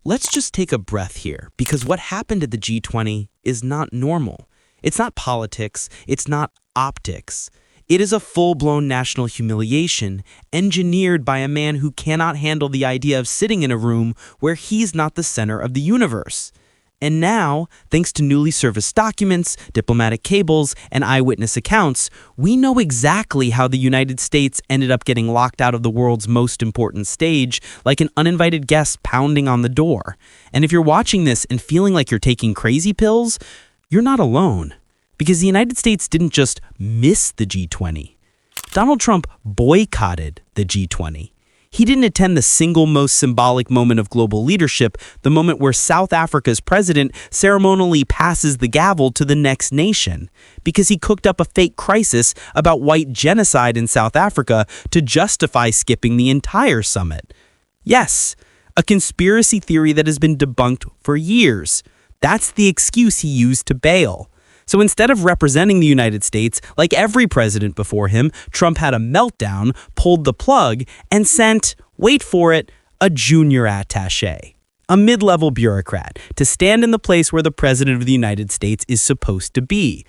let's just take a breath here, because what happened at the G20 is not normal. It's not politics, it's not optics. It is a full-blown national humiliation engineered by a man who cannot handle the idea of sitting in a room where he's not the center of the universe. And now, thanks to newly surfaced documents, diplomatic cables, and eyewitness accounts, we know exactly how the United States ended up getting locked out of the world's most important stage, like an uninvited guest pounding on the door. And if you're watching this and feeling like you're taking crazy pills, you're not alone. Because the United States didn't just miss the G20. Donald Trump boycotted the G20. He didn't attend the single most symbolic moment of global leadership, the moment where South Africa's president ceremonially passes the gavel to the next nation, because he cooked up a fake crisis about white genocide in South Africa to justify skipping the entire summit. Yes, a conspiracy theory that has been debunked for years. That's the excuse he used to bail. So instead of representing the United States, like every president before him, Trump had a meltdown, pulled the plug, and sent, wait for it, a junior attaché, a mid-level bureaucrat, to stand in the place where the president of the United States is supposed to be.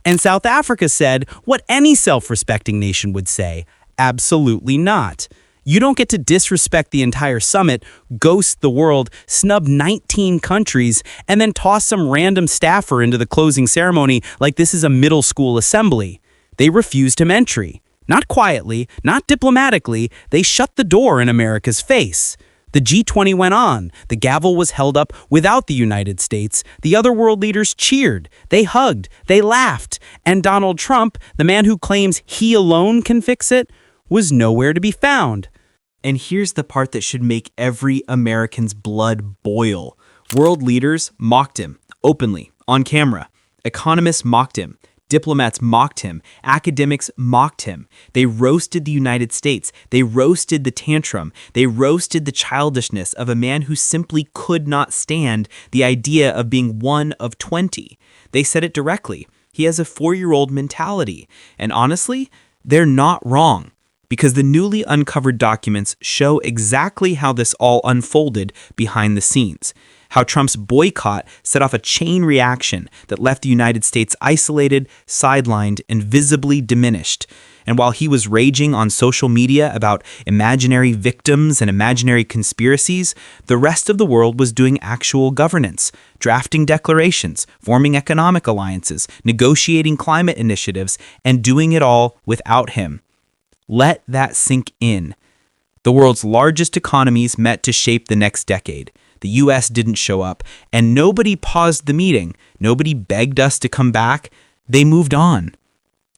And South Africa said what any self-respecting nation would say, absolutely not. You don't get to disrespect the entire summit, ghost the world, snub 19 countries, and then toss some random staffer into the closing ceremony like this is a middle school assembly. They refused him entry. Not quietly, not diplomatically, they shut the door in America's face. The G20 went on. The gavel was held up without the United States. The other world leaders cheered. They hugged. They laughed. And Donald Trump, the man who claims he alone can fix it, was nowhere to be found. And here's the part that should make every American's blood boil. World leaders mocked him, openly, on camera. Economists mocked him. Diplomats mocked him. Academics mocked him. They roasted the United States. They roasted the tantrum. They roasted the childishness of a man who simply could not stand the idea of being one of 20. They said it directly. He has a 4-year-old mentality. And honestly, they're not wrong. Because the newly uncovered documents show exactly how this all unfolded behind the scenes. How Trump's boycott set off a chain reaction that left the United States isolated, sidelined, and visibly diminished. And while he was raging on social media about imaginary victims and imaginary conspiracies, the rest of the world was doing actual governance, drafting declarations, forming economic alliances, negotiating climate initiatives, and doing it all without him. Let that sink in. The world's largest economies met to shape the next decade. The U.S. didn't show up, and nobody paused the meeting. Nobody begged us to come back. They moved on.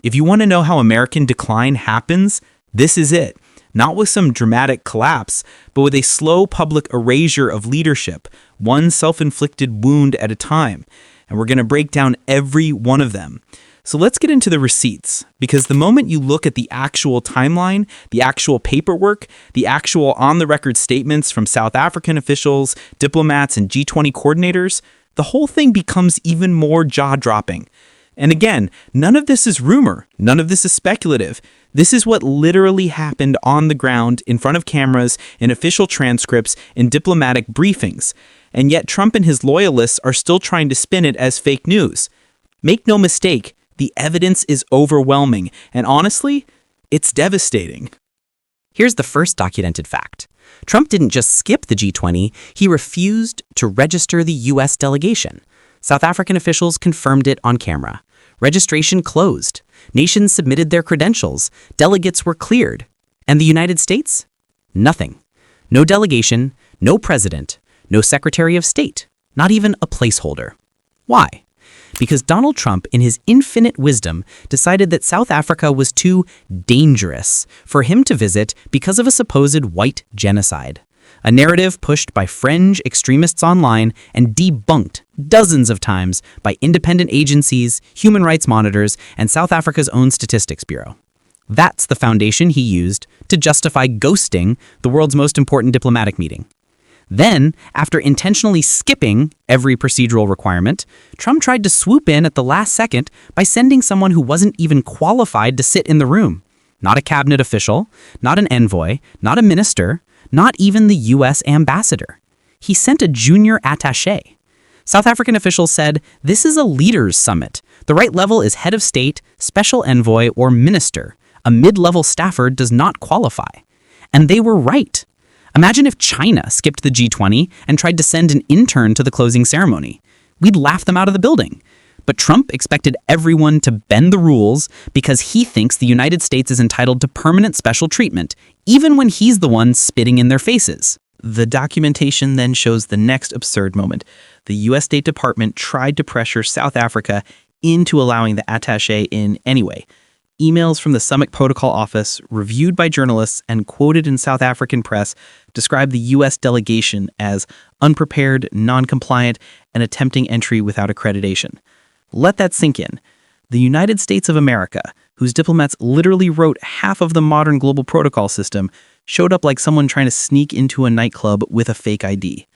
If you want to know how American decline happens, this is it. Not with some dramatic collapse, but with a slow public erasure of leadership, one self-inflicted wound at a time. And we're going to break down every one of them. So let's get into the receipts, because the moment you look at the actual timeline, the actual paperwork, the actual on-the-record statements from South African officials, diplomats, and G20 coordinators, the whole thing becomes even more jaw-dropping. And again, none of this is rumor. None of this is speculative. This is what literally happened on the ground, in front of cameras, in official transcripts, in diplomatic briefings. And yet Trump and his loyalists are still trying to spin it as fake news. Make no mistake, the evidence is overwhelming, and honestly, it's devastating. Here's the first documented fact. Trump didn't just skip the G20, he refused to register the U.S. delegation. South African officials confirmed it on camera. Registration closed. Nations submitted their credentials. Delegates were cleared. And the United States? Nothing. No delegation, no president, no Secretary of State, not even a placeholder. Why? Because Donald Trump, in his infinite wisdom, decided that South Africa was too dangerous for him to visit because of a supposed white genocide. A narrative pushed by fringe extremists online and debunked dozens of times by independent agencies, human rights monitors, and South Africa's own statistics bureau. That's the foundation he used to justify ghosting the world's most important diplomatic meeting. Then, after intentionally skipping every procedural requirement, Trump tried to swoop in at the last second by sending someone who wasn't even qualified to sit in the room. Not a cabinet official, not an envoy, not a minister, not even the U.S. ambassador. he sent a junior attaché. South African officials said, this is a leaders' summit. The right level is head of state, special envoy, or minister. A mid-level staffer does not qualify. And they were right. Imagine if China skipped the G20 and tried to send an intern to the closing ceremony. We'd laugh them out of the building. But Trump expected everyone to bend the rules because he thinks the United States is entitled to permanent special treatment, even when he's the one spitting in their faces. The documentation then shows the next absurd moment. The U.S. State Department tried to pressure South Africa into allowing the attaché in anyway. Emails from the Summit Protocol Office, reviewed by journalists and quoted in South African press, describe the U.S. delegation as unprepared, non-compliant, and attempting entry without accreditation. Let that sink in. The United States of America, whose diplomats literally wrote half of the modern global protocol system, showed up like someone trying to sneak into a nightclub with a fake ID.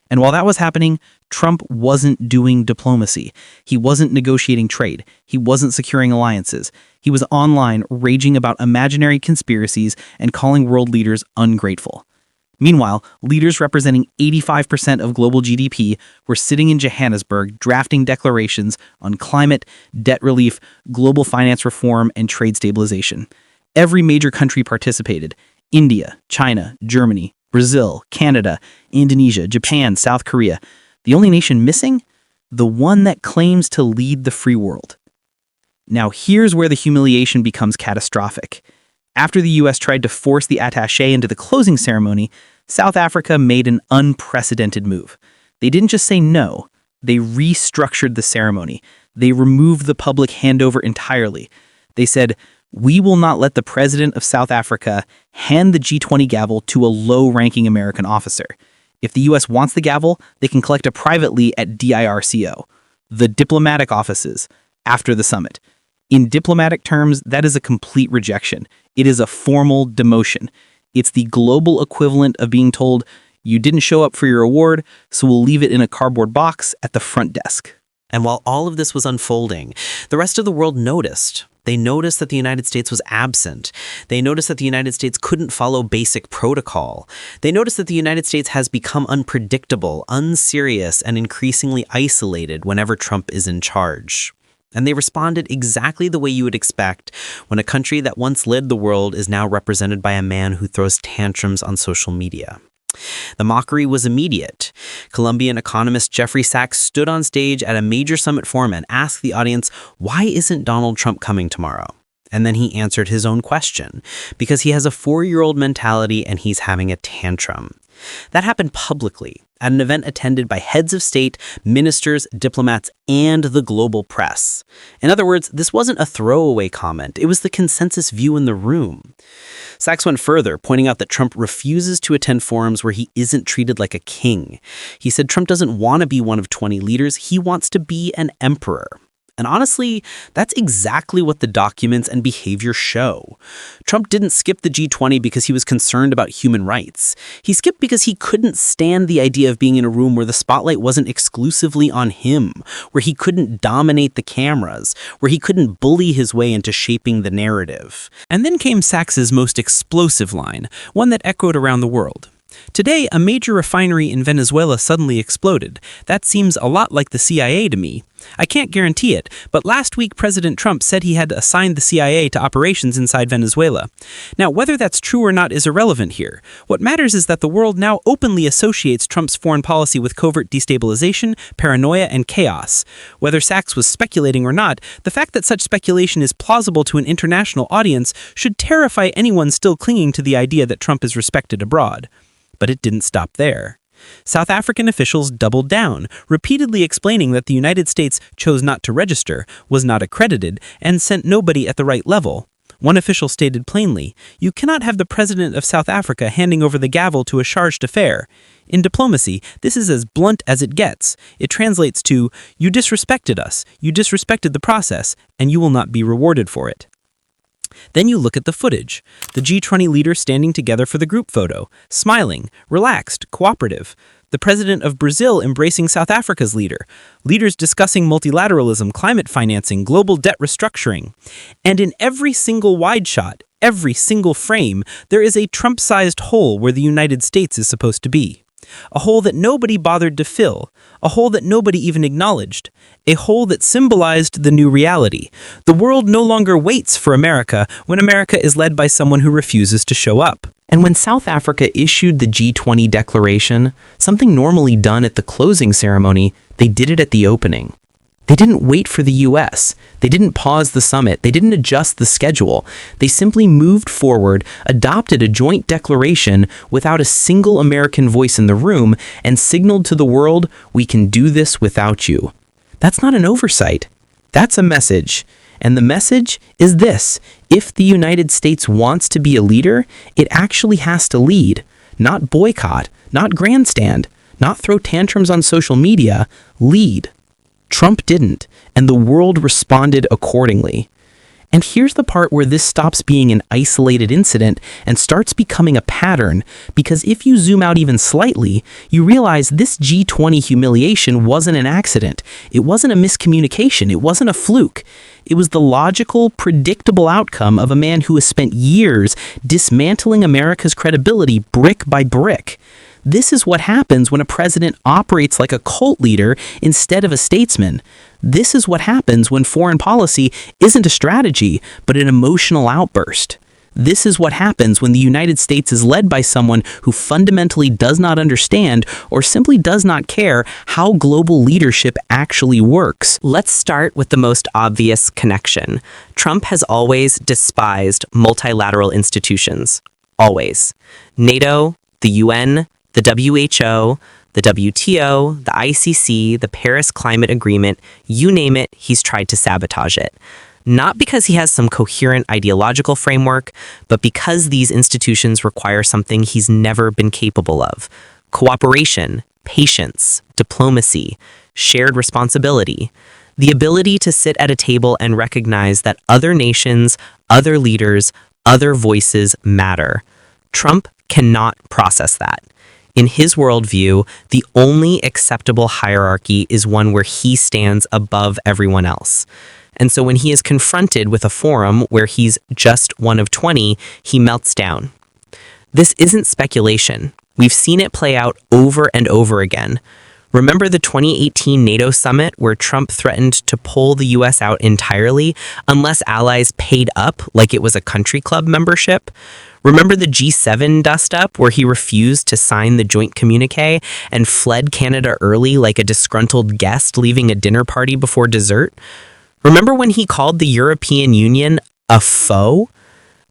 And while that was happening, Trump wasn't doing diplomacy. He wasn't negotiating trade. He wasn't securing alliances. He was online raging about imaginary conspiracies and calling world leaders ungrateful. Meanwhile, leaders representing 85% of global GDP were sitting in Johannesburg drafting declarations on climate, debt relief, global finance reform, and trade stabilization. Every major country participated: India, China, Germany, Brazil, Canada, Indonesia, Japan, South Korea. The only nation missing? The one that claims to lead the free world. Now here's where the humiliation becomes catastrophic. After the U.S. tried to force the attaché into the closing ceremony, South Africa made an unprecedented move. They didn't just say no, they restructured the ceremony. They removed the public handover entirely. They said, we will not let the president of South Africa hand the G20 gavel to a low-ranking American officer. If the U.S. wants the gavel, they can collect it privately at DIRCO, the diplomatic offices, after the summit. In diplomatic terms, that is a complete rejection. It is a formal demotion. It's the global equivalent of being told, you didn't show up for your award, so we'll leave it in a cardboard box at the front desk. And while all of this was unfolding, the rest of the world noticed. They noticed that the United States was absent. They noticed that the United States couldn't follow basic protocol. They noticed that the United States has become unpredictable, unserious, and increasingly isolated whenever Trump is in charge. And they responded exactly the way you would expect when a country that once led the world is now represented by a man who throws tantrums on social media. The mockery was immediate. Colombian economist Jeffrey Sachs stood on stage at a major summit forum and asked the audience, why isn't Donald Trump coming tomorrow? And then he answered his own question, because he has a 4-year-old mentality and he's having a tantrum. That happened publicly at an event attended by heads of state, ministers, diplomats, and the global press. In other words, this wasn't a throwaway comment. It was the consensus view in the room. Sachs went further, pointing out that Trump refuses to attend forums where he isn't treated like a king. He said Trump doesn't want to be one of 20 leaders. He wants to be an emperor. And honestly, that's exactly what the documents and behavior show. Trump didn't skip the G20 because he was concerned about human rights. He skipped because he couldn't stand the idea of being in a room where the spotlight wasn't exclusively on him, where he couldn't dominate the cameras, where he couldn't bully his way into shaping the narrative. And then came Sachs's most explosive line, one that echoed around the world. Today, a major refinery in Venezuela suddenly exploded. That seems a lot like the CIA to me. I can't guarantee it, but last week President Trump said he had assigned the CIA to operations inside Venezuela. Now, whether that's true or not is irrelevant here. What matters is that the world now openly associates Trump's foreign policy with covert destabilization, paranoia, and chaos. Whether Sachs was speculating or not, the fact that such speculation is plausible to an international audience should terrify anyone still clinging to the idea that Trump is respected abroad. But it didn't stop there. South African officials doubled down, repeatedly explaining that the United States chose not to register, was not accredited, and sent nobody at the right level. One official stated plainly, you cannot have the president of South Africa handing over the gavel to a charge d'affaires. In diplomacy, this is as blunt as it gets. It translates to, you disrespected us, you disrespected the process, and you will not be rewarded for it. Then you look at the footage. The G20 leaders standing together for the group photo, smiling, relaxed, cooperative. The president of Brazil embracing South Africa's leader. Leaders discussing multilateralism, climate financing, global debt restructuring. And in every single wide shot, every single frame, there is a Trump-sized hole where the United States is supposed to be. A hole that nobody bothered to fill, a hole that nobody even acknowledged, a hole that symbolized the new reality. The world no longer waits for America when America is led by someone who refuses to show up. And when South Africa issued the G20 declaration, something normally done at the closing ceremony, they did it at the opening. They didn't wait for the US. They didn't pause the summit. They didn't adjust the schedule. They simply moved forward, adopted a joint declaration without a single American voice in the room, and signaled to the world, we can do this without you. That's not an oversight. That's a message. And the message is this: if the United States wants to be a leader, it actually has to lead, not boycott, not grandstand, not throw tantrums on social media, lead. Trump didn't, and the world responded accordingly. And here's the part where this stops being an isolated incident and starts becoming a pattern, because if you zoom out even slightly, you realize this G20 humiliation wasn't an accident. It wasn't a miscommunication. It wasn't a fluke. It was the logical, predictable outcome of a man who has spent years dismantling America's credibility brick by brick. This is what happens when a president operates like a cult leader instead of a statesman. This is what happens when foreign policy isn't a strategy, but an emotional outburst. This is what happens when the United States is led by someone who fundamentally does not understand or simply does not care how global leadership actually works. Let's start with the most obvious connection. Trump has always despised multilateral institutions. Always. NATO, the UN, the WHO, the WTO, the ICC, the Paris Climate Agreement, you name it, he's tried to sabotage it. Not because he has some coherent ideological framework, but because these institutions require something he's never been capable of: cooperation, patience, diplomacy, shared responsibility, the ability to sit at a table and recognize that other nations, other leaders, other voices matter. Trump cannot process that. In his worldview, the only acceptable hierarchy is one where he stands above everyone else. And so when he is confronted with a forum where he's just one of 20, he melts down. This isn't speculation. We've seen it play out over and over again. Remember the 2018 NATO summit where Trump threatened to pull the US out entirely unless allies paid up like it was a country club membership? Remember the G7 dust-up where he refused to sign the joint communique and fled Canada early like a disgruntled guest leaving a dinner party before dessert? Remember when he called the European Union a foe?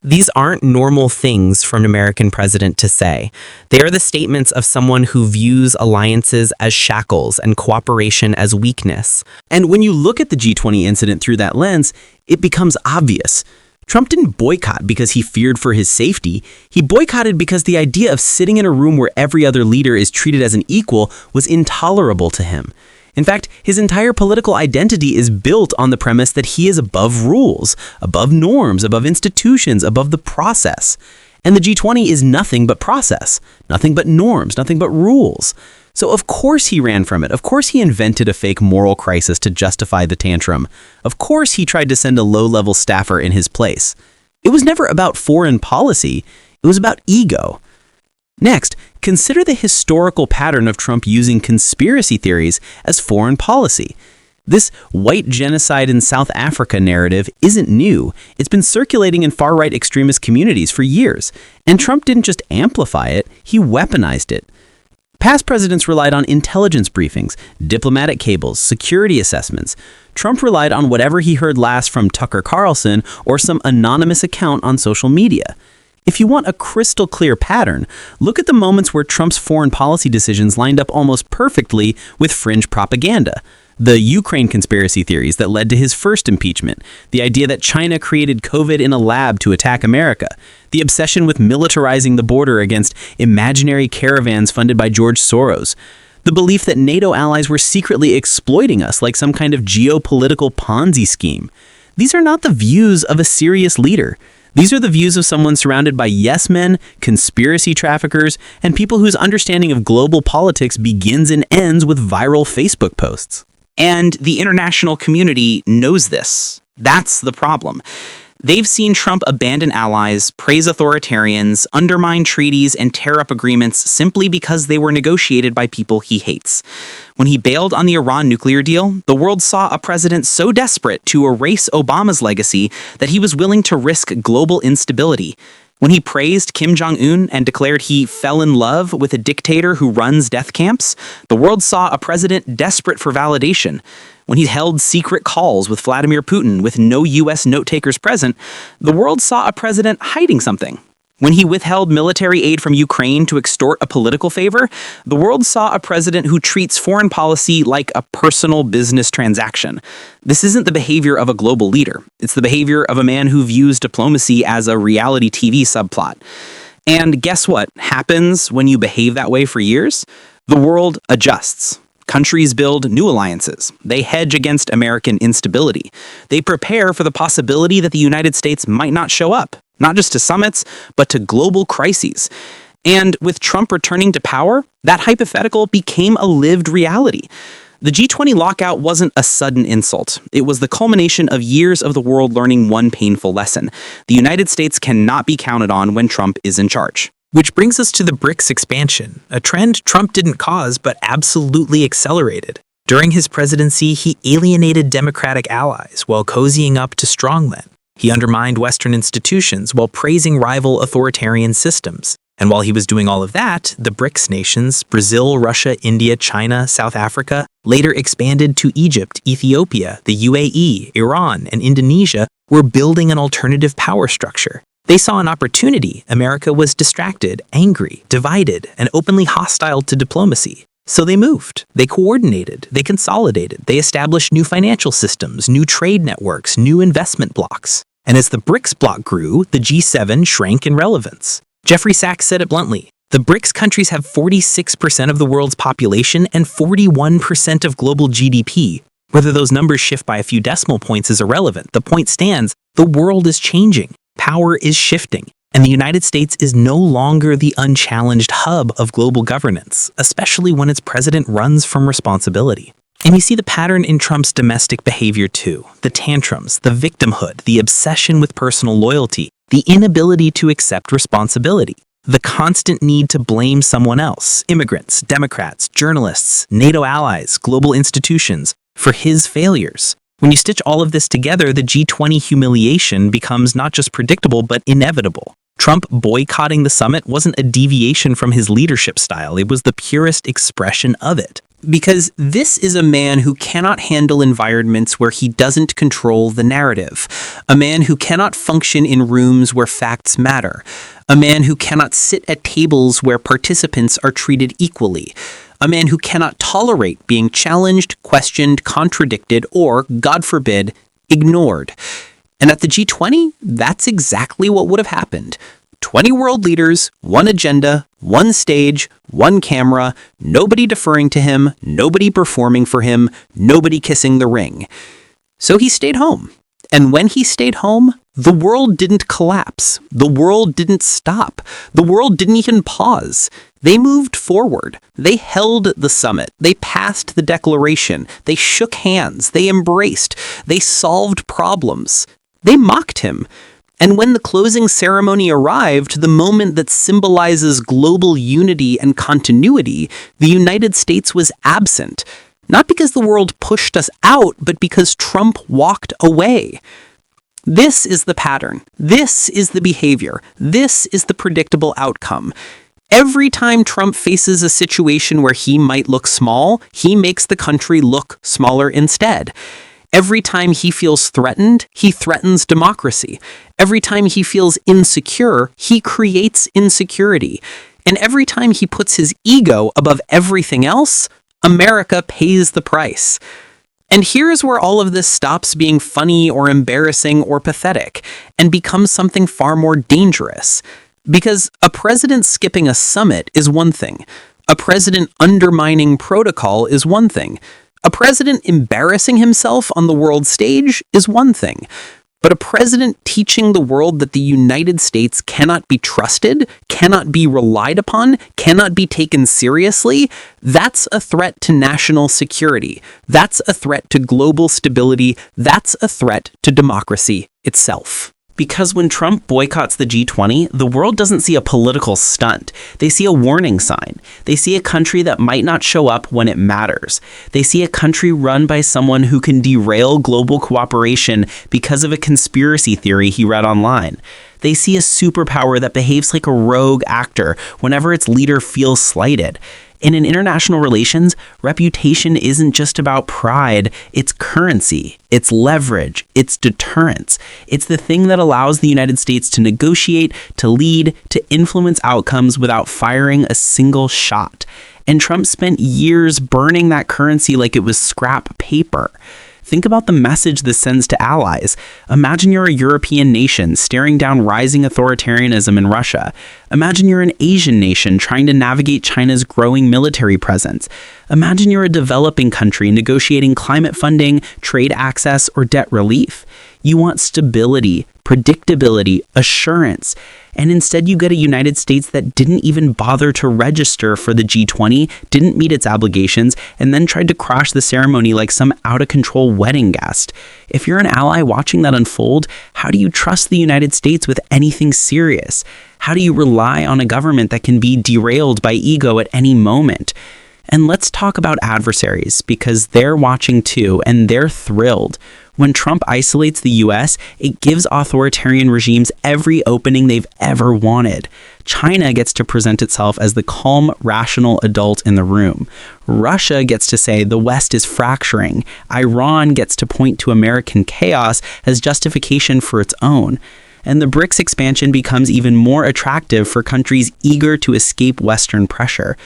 These aren't normal things for an American president to say. They are the statements of someone who views alliances as shackles and cooperation as weakness. And when you look at the G20 incident through that lens, it becomes obvious. Trump didn't boycott because he feared for his safety. He boycotted because the idea of sitting in a room where every other leader is treated as an equal was intolerable to him. In fact, his entire political identity is built on the premise that he is above rules, above norms, above institutions, above the process. And the G20 is nothing but process, nothing but norms, nothing but rules. So of course he ran from it. Of course he invented a fake moral crisis to justify the tantrum. Of course he tried to send a low-level staffer in his place. It was never about foreign policy. It was about ego. Next, consider the historical pattern of Trump using conspiracy theories as foreign policy. This white genocide in South Africa narrative isn't new. It's been circulating in far-right extremist communities for years. And Trump didn't just amplify it, he weaponized it. Past presidents relied on intelligence briefings, diplomatic cables, security assessments. Trump relied on whatever he heard last from Tucker Carlson or some anonymous account on social media. If you want a crystal clear pattern, look at the moments where Trump's foreign policy decisions lined up almost perfectly with fringe propaganda. The Ukraine conspiracy theories that led to his first impeachment, the idea that China created COVID in a lab to attack America, the obsession with militarizing the border against imaginary caravans funded by George Soros, the belief that NATO allies were secretly exploiting us like some kind of geopolitical Ponzi scheme. These are not the views of a serious leader. These are the views of someone surrounded by yes men, conspiracy traffickers, and people whose understanding of global politics begins and ends with viral Facebook posts. And the international community knows this. That's the problem. They've seen Trump abandon allies, praise authoritarians, undermine treaties, and tear up agreements simply because they were negotiated by people he hates. When he bailed on the Iran nuclear deal, the world saw a president so desperate to erase Obama's legacy that he was willing to risk global instability. When he praised Kim Jong-un and declared he fell in love with a dictator who runs death camps, the world saw a president desperate for validation. When he held secret calls with Vladimir Putin with no U.S. note-takers present, the world saw a president hiding something. When he withheld military aid from Ukraine to extort a political favor, the world saw a president who treats foreign policy like a personal business transaction. This isn't the behavior of a global leader. It's the behavior of a man who views diplomacy as a reality TV subplot. And guess what happens when you behave that way for years? The world adjusts. Countries build new alliances. They hedge against American instability. They prepare for the possibility that the United States might not show up, not just to summits, but to global crises. And with Trump returning to power, that hypothetical became a lived reality. The G20 lockout wasn't a sudden insult. It was the culmination of years of the world learning one painful lesson. The United States cannot be counted on when Trump is in charge. Which brings us to the BRICS expansion, a trend Trump didn't cause but absolutely accelerated. During his presidency, he alienated Democratic allies while cozying up to strongmen. He undermined Western institutions while praising rival authoritarian systems. And while he was doing all of that, the BRICS nations, Brazil, Russia, India, China, South Africa, later expanded to Egypt, Ethiopia, the UAE, Iran, and Indonesia, were building an alternative power structure. They saw an opportunity. America was distracted, angry, divided, and openly hostile to diplomacy. So they moved, they coordinated, they consolidated, they established new financial systems, new trade networks, new investment blocks. And as the BRICS bloc grew, the G7 shrank in relevance. Jeffrey Sachs said it bluntly, the BRICS countries have 46% of the world's population and 41% of global GDP. Whether those numbers shift by a few decimal points is irrelevant. The point stands, the world is changing. Power is shifting, and the United States is no longer the unchallenged hub of global governance, especially when its president runs from responsibility. And you see the pattern in Trump's domestic behavior too. The tantrums, the victimhood, the obsession with personal loyalty, the inability to accept responsibility, the constant need to blame someone else, immigrants, Democrats, journalists, NATO allies, global institutions, for his failures. When you stitch all of this together, the G20 humiliation becomes not just predictable, but inevitable. Trump boycotting the summit wasn't a deviation from his leadership style. It was the purest expression of it. Because this is a man who cannot handle environments where he doesn't control the narrative. A man who cannot function in rooms where facts matter. A man who cannot sit at tables where participants are treated equally. A man who cannot tolerate being challenged, questioned, contradicted, or, God forbid, ignored. And at the G20, that's exactly what would have happened. 20 world leaders, one agenda, one stage, one camera, nobody deferring to him, nobody performing for him, nobody kissing the ring. So he stayed home. And when he stayed home, the world didn't collapse. The world didn't stop. The world didn't even pause. They moved forward. They held the summit. They passed the declaration. They shook hands. They embraced. They solved problems. They mocked him. And when the closing ceremony arrived, the moment that symbolizes global unity and continuity, the United States was absent. Not because the world pushed us out, but because Trump walked away. This is the pattern. This is the behavior. This is the predictable outcome. Every time Trump faces a situation where he might look small, he makes the country look smaller instead. Every time he feels threatened, he threatens democracy. Every time he feels insecure, he creates insecurity. And every time he puts his ego above everything else, America pays the price. And here's where all of this stops being funny or embarrassing or pathetic and becomes something far more dangerous. Because a president skipping a summit is one thing. A president undermining protocol is one thing. A president embarrassing himself on the world stage is one thing. But a president teaching the world that the United States cannot be trusted, cannot be relied upon, cannot be taken seriously, that's a threat to national security. That's a threat to global stability. That's a threat to democracy itself. Because when Trump boycotts the G20, the world doesn't see a political stunt. They see a warning sign. They see a country that might not show up when it matters. They see a country run by someone who can derail global cooperation because of a conspiracy theory he read online. They see a superpower that behaves like a rogue actor whenever its leader feels slighted. And in international relations, reputation isn't just about pride, it's currency, it's leverage, it's deterrence. It's the thing that allows the United States to negotiate, to lead, to influence outcomes without firing a single shot. And Trump spent years burning that currency like it was scrap paper. Think about the message this sends to allies. Imagine you're a European nation staring down rising authoritarianism in Russia. Imagine you're an Asian nation trying to navigate China's growing military presence. Imagine you're a developing country negotiating climate funding, trade access, or debt relief. You want stability, predictability, assurance. And instead you get a United States that didn't even bother to register for the G20, didn't meet its obligations, and then tried to crash the ceremony like some out-of-control wedding guest. If you're an ally watching that unfold, how do you trust the United States with anything serious? How do you rely on a government that can be derailed by ego at any moment? And let's talk about adversaries, because they're watching too, and they're thrilled. When Trump isolates the US, it gives authoritarian regimes every opening they've ever wanted. China gets to present itself as the calm, rational adult in the room. Russia gets to say the West is fracturing. Iran gets to point to American chaos as justification for its own. And the BRICS expansion becomes even more attractive for countries eager to escape Western pressure.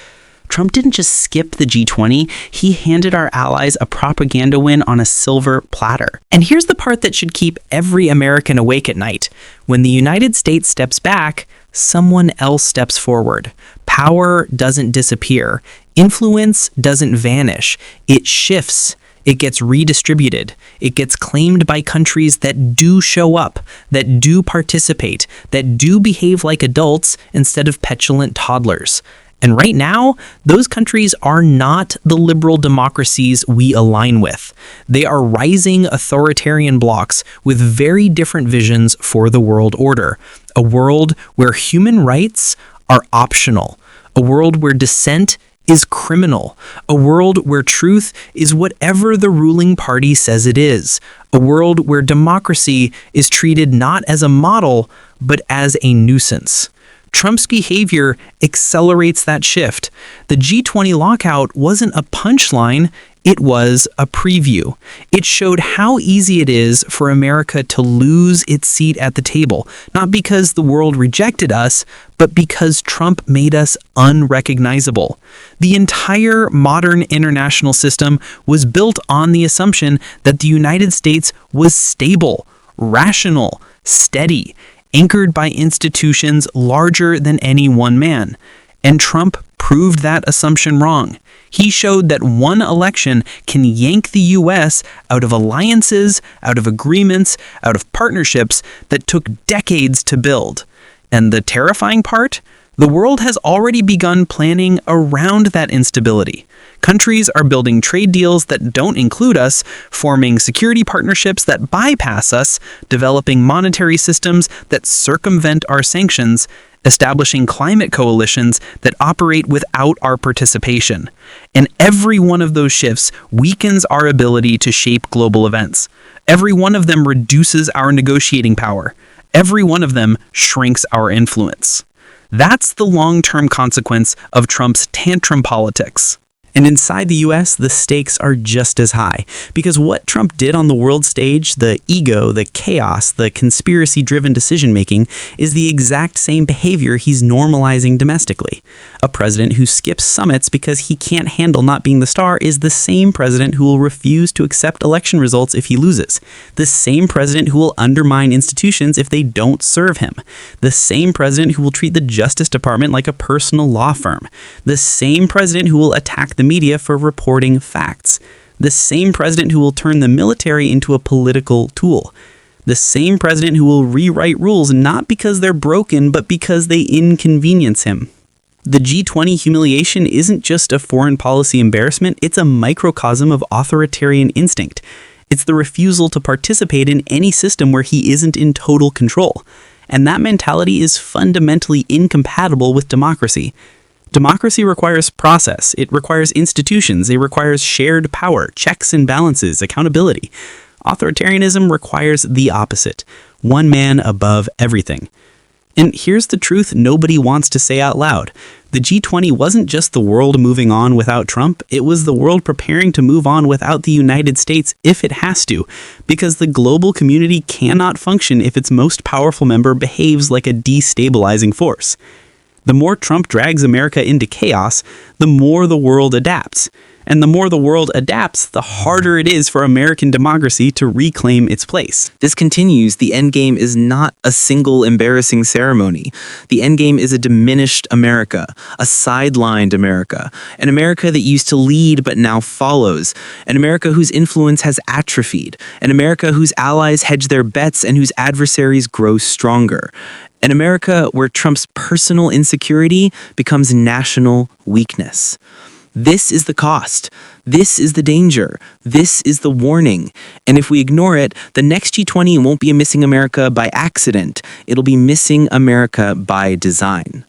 Trump didn't just skip the G20, he handed our allies a propaganda win on a silver platter. And here's the part that should keep every American awake at night. When the United States steps back, someone else steps forward. Power doesn't disappear. Influence doesn't vanish. It shifts. It gets redistributed. It gets claimed by countries that do show up, that do participate, that do behave like adults instead of petulant toddlers. And right now, those countries are not the liberal democracies we align with. They are rising authoritarian blocs with very different visions for the world order. A world where human rights are optional. A world where dissent is criminal. A world where truth is whatever the ruling party says it is. A world where democracy is treated not as a model, but as a nuisance. Trump's behavior accelerates that shift. The G20 lockout wasn't a punchline, it was a preview. It showed how easy it is for America to lose its seat at the table, not because the world rejected us, but because Trump made us unrecognizable. The entire modern international system was built on the assumption that the United States was stable, rational, steady, anchored by institutions larger than any one man. And Trump proved that assumption wrong. He showed that one election can yank the US out of alliances, out of agreements, out of partnerships that took decades to build. And the terrifying part? The world has already begun planning around that instability. Countries are building trade deals that don't include us, forming security partnerships that bypass us, developing monetary systems that circumvent our sanctions, establishing climate coalitions that operate without our participation. And every one of those shifts weakens our ability to shape global events. Every one of them reduces our negotiating power. Every one of them shrinks our influence. That's the long-term consequence of Trump's tantrum politics. And inside the US, the stakes are just as high, because what Trump did on the world stage, the ego, the chaos, the conspiracy-driven decision-making, is the exact same behavior he's normalizing domestically. A president who skips summits because he can't handle not being the star is the same president who will refuse to accept election results if he loses. The same president who will undermine institutions if they don't serve him. The same president who will treat the Justice Department like a personal law firm. The same president who will attack the media for reporting facts. The same president who will turn the military into a political tool. The same president who will rewrite rules not because they're broken, but because they inconvenience him. The G20 humiliation isn't just a foreign policy embarrassment, it's a microcosm of authoritarian instinct. It's the refusal to participate in any system where he isn't in total control. And that mentality is fundamentally incompatible with democracy. Democracy requires process, it requires institutions, it requires shared power, checks and balances, accountability. Authoritarianism requires the opposite, one man above everything. And here's the truth nobody wants to say out loud. The G20 wasn't just the world moving on without Trump, it was the world preparing to move on without the United States if it has to, because the global community cannot function if its most powerful member behaves like a destabilizing force. The more Trump drags America into chaos, the more the world adapts. And the more the world adapts, the harder it is for American democracy to reclaim its place. This continues. The endgame is not a single embarrassing ceremony. The endgame is a diminished America, a sidelined America, an America that used to lead but now follows, an America whose influence has atrophied, an America whose allies hedge their bets and whose adversaries grow stronger. An America where Trump's personal insecurity becomes national weakness. This is the cost. This is the danger. This is the warning. And if we ignore it, the next G20 won't be a missing America by accident. It'll be missing America by design.